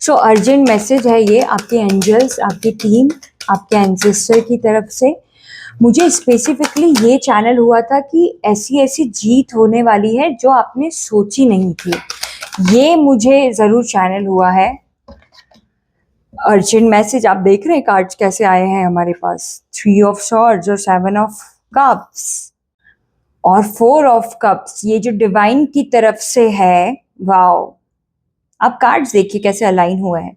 सो urgent message है ये आपके एंजल्स, आपकी टीम, आपके एंसेस्टर की तरफ से। मुझे स्पेसिफिकली ये चैनल हुआ था कि ऐसी ऐसी जीत होने वाली है जो आपने सोची नहीं थी। ये मुझे ज़रूर चैनल हुआ है। अर्जेंट मैसेज आप देख रहे हैं कार्ड्स कैसे आए हैं हमारे पास, 3 ऑफ सॉर्ड्स और 7 ऑफ कप्स और 4 ऑफ कप्स। ये जो डिवाइन की तरफ से है, वाओ, आप कार्ड्स देखिए कैसे अलाइन हुए हैं।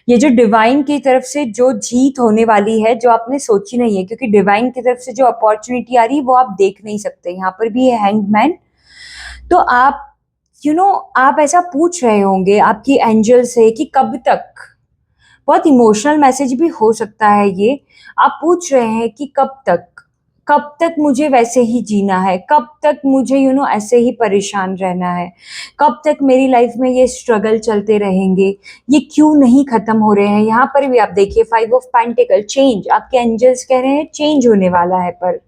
ये जो डिवाइन की तरफ से जो जीत होने वाली है जो आपने सोची नहीं है, क्योंकि डिवाइन की तरफ से जो अपॉर्चुनिटी आ रही है वो आप देख नहीं सकते। यहाँ पर भी है हैंगमैन। तो आप आप ऐसा पूछ रहे होंगे आपकी एंजल से कि कब तक, बहुत इमोशनल मैसेज भी हो सकता है ये। आप पूछ रहे हैं कि कब तक मुझे वैसे ही जीना है, कब तक मुझे ऐसे ही परेशान रहना है, कब तक मेरी लाइफ में ये स्ट्रगल चलते रहेंगे, ये क्यों नहीं खत्म हो रहे हैं। यहाँ पर भी आप देखिए 5 ऑफ पेंटिकल, चेंज। आपके एंजल्स कह रहे हैं चेंज होने वाला है, पर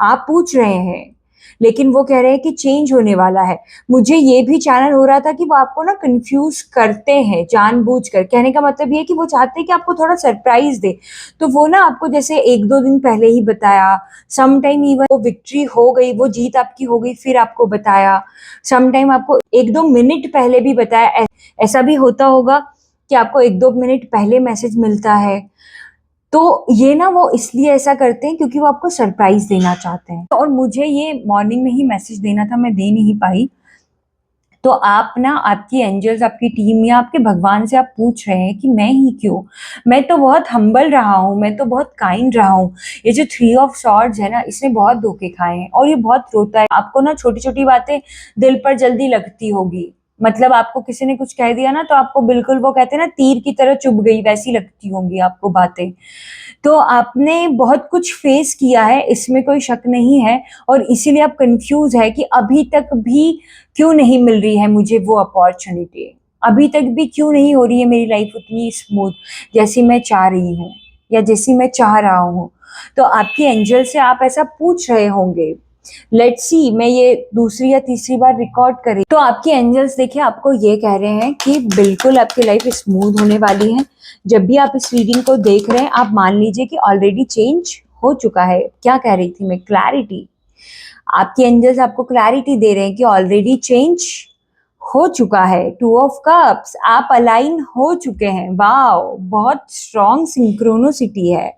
आप पूछ रहे हैं, लेकिन वो कह रहे हैं कि चेंज होने वाला है। मुझे ये भी चैनल हो रहा था कि वो आपको कंफ्यूज करते हैं जानबूझकर। कहने का मतलब ये है कि वो चाहते हैं कि आपको थोड़ा सरप्राइज दे। तो वो आपको जैसे 1-2 दिन पहले ही बताया, सम टाइम इवन वो विक्ट्री हो गई, वो जीत आपकी हो गई, फिर आपको बताया। सम टाइम आपको 1-2 मिनट पहले भी बताया। ऐसा भी होता होगा कि आपको 1-2 मिनट पहले मैसेज मिलता है। तो ये वो इसलिए ऐसा करते हैं क्योंकि वो आपको सरप्राइज देना चाहते हैं। और मुझे ये मॉर्निंग में ही मैसेज देना था, मैं दे नहीं पाई। तो आप आपकी एंजल्स, आपकी टीम या आपके भगवान से आप पूछ रहे हैं कि मैं ही क्यों, मैं तो बहुत हम्बल रहा हूँ, मैं तो बहुत काइंड रहा हूँ। ये जो 3 ऑफ सॉर्ड्स है इसने बहुत धोखे खाए हैं और ये बहुत रोता है। आपको छोटी छोटी बातें दिल पर जल्दी लगती होगी। मतलब आपको किसी ने कुछ कह दिया तो आपको बिल्कुल, वो कहते हैं तीर की तरह चुभ गई, वैसी लगती होंगी आपको बातें। तो आपने बहुत कुछ फेस किया है, इसमें कोई शक नहीं है। और इसीलिए आप कंफ्यूज है कि अभी तक भी क्यों नहीं मिल रही है मुझे वो अपॉर्चुनिटी, अभी तक भी क्यों नहीं हो रही है मेरी लाइफ उतनी स्मूथ जैसी मैं चाह रही हूँ या जैसी मैं चाह रहा हूँ। तो आपकी एंजल से आप ऐसा पूछ रहे होंगे। लेट्स सी, मैं ये दूसरी या तीसरी बार रिकॉर्ड करी तो आपके एंजल्स देखिए आपको ये कह रहे हैं कि बिल्कुल आपकी लाइफ स्मूथ होने वाली है। जब भी आप इस रीडिंग को देख रहे हैं आप मान लीजिए कि ऑलरेडी चेंज हो चुका है। क्या कह रही थी मैं, क्लैरिटी। आपके एंजल्स आपको क्लैरिटी दे रहे हैं कि ऑलरेडी चेंज हो चुका है। 2 ऑफ कप्स, आप अलाइन हो चुके हैं। वाओ, बहुत स्ट्रॉन्ग सिंक्रोनोसिटी है।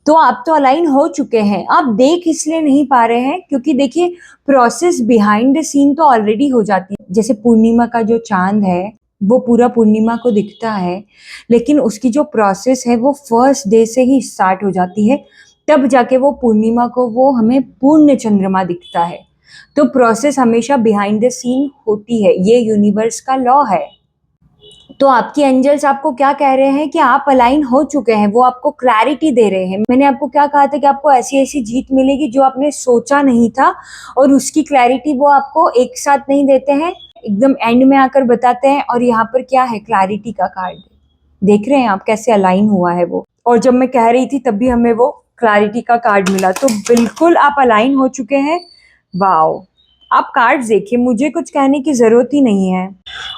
तो आप तो अलाइन हो चुके हैं, आप देख इसलिए नहीं पा रहे हैं क्योंकि देखिए प्रोसेस बिहाइंड द सीन तो ऑलरेडी हो जाती है। जैसे पूर्णिमा का जो चांद है वो पूरा पूर्णिमा को दिखता है, लेकिन उसकी जो प्रोसेस है वो फर्स्ट डे से ही स्टार्ट हो जाती है, तब जाके वो पूर्णिमा को वो हमें पूर्ण चंद्रमा दिखता है। तो प्रोसेस हमेशा बिहाइंड द सीन होती है, ये यूनिवर्स का लॉ है। तो आपकी एंजल्स आपको क्या कह रहे हैं कि आप अलाइन हो चुके हैं, वो आपको क्लैरिटी दे रहे हैं। मैंने आपको क्या कहा था कि आपको ऐसी ऐसी जीत मिलेगी जो आपने सोचा नहीं था, और उसकी क्लैरिटी वो आपको एक साथ नहीं देते हैं, एकदम एंड में आकर बताते हैं। और यहाँ पर क्या है, क्लैरिटी का कार्ड। देख रहे हैं आप कैसे अलाइन हुआ है वो। और जब मैं कह रही थी तब भी हमें वो क्लैरिटी का कार्ड मिला। तो बिल्कुल आप अलाइन हो चुके हैं। वाओ, आप कार्ड्स देखिए, मुझे कुछ कहने की जरूरत ही नहीं है।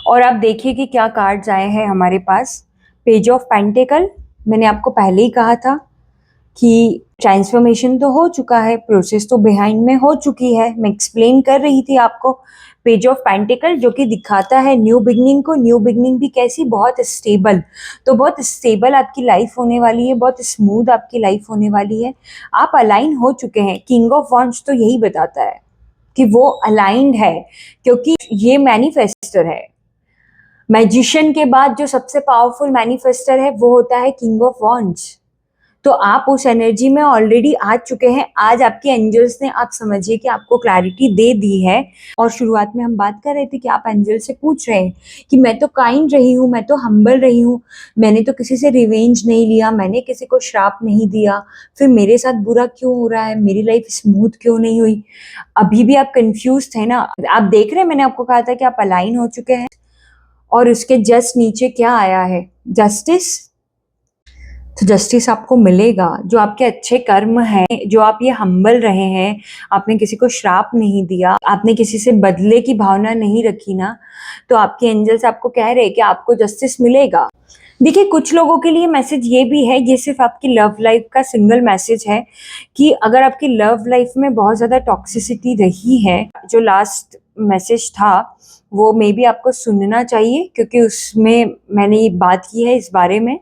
और आप देखिए कि क्या कार्ड्स आए हैं हमारे पास। पेज ऑफ पेंटिकल, मैंने आपको पहले ही कहा था कि ट्रांसफॉर्मेशन तो हो चुका है, प्रोसेस तो बिहाइंड में हो चुकी है, मैं एक्सप्लेन कर रही थी आपको। पेज ऑफ पेंटिकल जो कि दिखाता है न्यू बिगनिंग को। न्यू बिगनिंग भी कैसी, बहुत स्टेबल। तो बहुत स्टेबल आपकी लाइफ होने वाली है, बहुत स्मूथ आपकी लाइफ होने वाली है। आप अलाइन हो चुके हैं। किंग ऑफ वॉन्ड्स तो यही बताता है कि वो अलाइंड है, क्योंकि ये मैनिफेस्टर है। मैजिशियन के बाद जो सबसे पावरफुल मैनिफेस्टर है वो होता है किंग ऑफ वॉन्ड्स। तो आप उस एनर्जी में ऑलरेडी आ चुके हैं। आज आपके एंजल्स ने, आप समझिए कि आपको क्लैरिटी दे दी है। और शुरुआत में हम बात कर रहे थे कि आप एंजल से पूछ रहे हैं कि मैं तो काइंड रही हूँ, मैं तो हम्बल रही हूँ, मैंने तो किसी से रिवेंज नहीं लिया, मैंने किसी को श्राप नहीं दिया, फिर मेरे साथ बुरा क्यों हो रहा है, मेरी लाइफ स्मूथ क्यों नहीं हुई। अभी भी आप कंफ्यूज थे ना। आप देख रहे हैं, मैंने आपको कहा था कि आप अलाइन हो चुके हैं। और उसके जस्ट नीचे क्या आया है, जस्टिस। तो जस्टिस आपको मिलेगा। जो आपके अच्छे कर्म हैं, जो आप ये हम्बल रहे हैं, आपने किसी को श्राप नहीं दिया, आपने किसी से बदले की भावना नहीं रखी ना, तो आपके एंजल्स आपको कह रहे हैं कि आपको जस्टिस मिलेगा। देखिए, कुछ लोगों के लिए मैसेज ये भी है, ये सिर्फ आपकी लव लाइफ का सिंगल मैसेज है कि अगर आपकी लव लाइफ में बहुत ज़्यादा टॉक्सिसिटी रही है, जो लास्ट मैसेज था वो मे बी आपको सुनना चाहिए, क्योंकि उसमें मैंने ये बात की है इस बारे में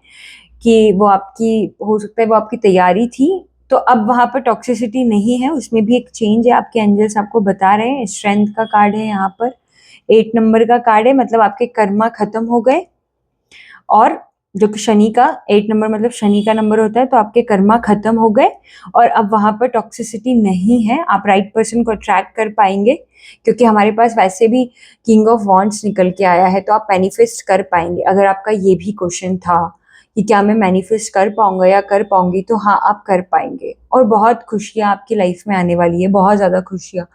कि वो आपकी, हो सकता है वो आपकी तैयारी थी। तो अब वहाँ पर टॉक्सिसिटी नहीं है, उसमें भी एक चेंज है। आपके एंजल्स आपको बता रहे हैं, स्ट्रेंथ का कार्ड है यहाँ पर, 8 नंबर का कार्ड है, मतलब आपके कर्मा खत्म हो गए। और जो कि शनि का 8 नंबर मतलब शनि का नंबर होता है, तो आपके कर्मा खत्म हो गए और अब वहाँ पर टॉक्सिसिटी नहीं है। आप राइट पर्सन को अट्रैक्ट कर पाएंगे, क्योंकि हमारे पास वैसे भी किंग ऑफ वॉन्ड्स निकल के आया है, तो आप मैनिफेस्ट कर पाएंगे। अगर आपका ये भी क्वेश्चन था कि क्या मैं मैनिफेस्ट कर पाऊंगा या कर पाऊंगी, तो हाँ, आप कर पाएंगे। और बहुत खुशियाँ आपकी लाइफ में आने वाली है, बहुत ज़्यादा खुशियाँ।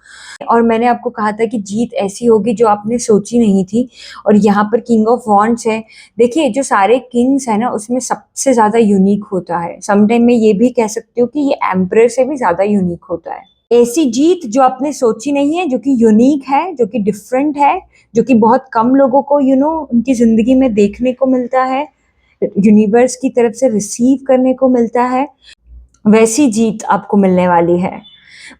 और मैंने आपको कहा था कि जीत ऐसी होगी जो आपने सोची नहीं थी। और यहाँ पर किंग ऑफ वॉन्ड्स है। देखिए, जो सारे किंग्स है ना, उसमें सबसे ज़्यादा यूनिक होता है। समटाइम मैं ये भी कह सकती हूँ कि ये एम्परर से भी ज़्यादा यूनिक होता है। ऐसी जीत जो आपने सोची नहीं है, जो कि यूनिक है, जो कि डिफरेंट है, जो कि बहुत कम लोगों को उनकी ज़िंदगी में देखने को मिलता है, यूनिवर्स की तरफ से रिसीव करने को मिलता है, वैसी जीत आपको मिलने वाली है।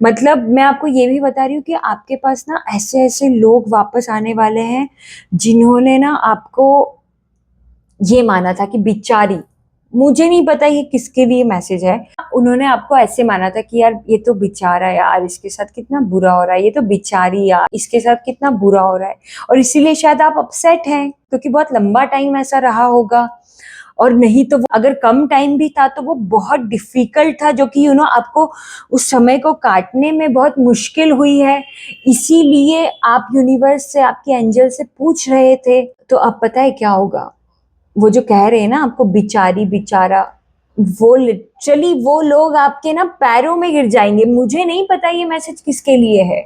मतलब मैं आपको ये भी बता रही हूँ कि आपके पास ना ऐसे ऐसे लोग वापस आने वाले हैं जिन्होंने ना आपको ये माना था कि बेचारी, मुझे नहीं पता ये किसके लिए मैसेज है, उन्होंने आपको ऐसे माना था कि यार ये तो बेचारा, यार इसके साथ कितना बुरा हो रहा है, ये तो बेचारी, यार इसके साथ कितना बुरा हो रहा है। और इसीलिए शायद आप अपसेट हैं, क्योंकि बहुत लंबा टाइम ऐसा रहा होगा। और नहीं तो अगर कम टाइम भी था तो वो बहुत डिफिकल्ट था, जो कि आपको उस समय को काटने में बहुत मुश्किल हुई है। इसीलिए आप यूनिवर्स से, आपके एंजल से पूछ रहे थे। तो अब पता है क्या होगा, वो जो कह रहे हैं ना आपको बिचारी बेचारा, वो लिटरली वो लोग आपके ना पैरों में गिर जाएंगे। मुझे नहीं पता ये मैसेज किसके लिए है,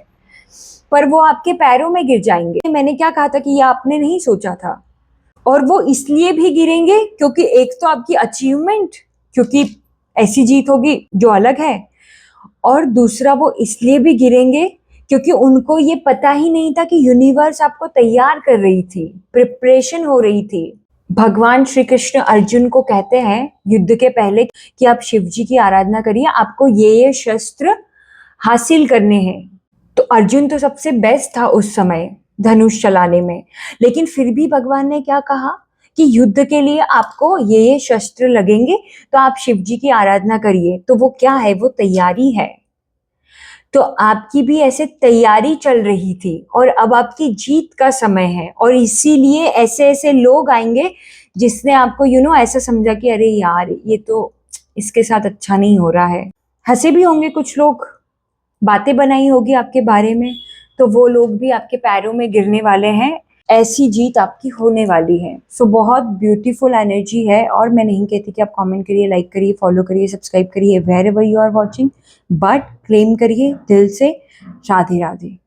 पर वो आपके पैरों में गिर जाएंगे। मैंने क्या कहा था कि ये आपने नहीं सोचा था। और वो इसलिए भी गिरेंगे क्योंकि एक तो आपकी अचीवमेंट, क्योंकि ऐसी जीत होगी जो अलग है। और दूसरा वो इसलिए भी गिरेंगे क्योंकि उनको ये पता ही नहीं था कि यूनिवर्स आपको तैयार कर रही थी, प्रिपरेशन हो रही थी। भगवान श्री कृष्ण अर्जुन को कहते हैं युद्ध के पहले कि आप शिव जी की आराधना करिए, आपको ये शस्त्र हासिल करने हैं। तो अर्जुन तो सबसे बेस्ट था उस समय धनुष चलाने में, लेकिन फिर भी भगवान ने क्या कहा कि युद्ध के लिए आपको ये शस्त्र लगेंगे, तो आप शिव जी की आराधना करिए। तो वो क्या है, वो तैयारी है। तो आपकी भी ऐसे तैयारी चल रही थी और अब आपकी जीत का समय है। और इसीलिए ऐसे ऐसे लोग आएंगे जिसने आपको ऐसा समझा कि अरे यार ये तो इसके साथ अच्छा नहीं हो रहा है। हंसे भी होंगे कुछ लोग, बातें बनाई होगी आपके बारे में, तो वो लोग भी आपके पैरों में गिरने वाले हैं। ऐसी जीत आपकी होने वाली है। सो बहुत ब्यूटीफुल एनर्जी है। और मैं नहीं कहती कि आप कमेंट करिए, लाइक करिए, फॉलो करिए, सब्सक्राइब करिए wherever you are watching, but claim करिए दिल से, राधे राधे।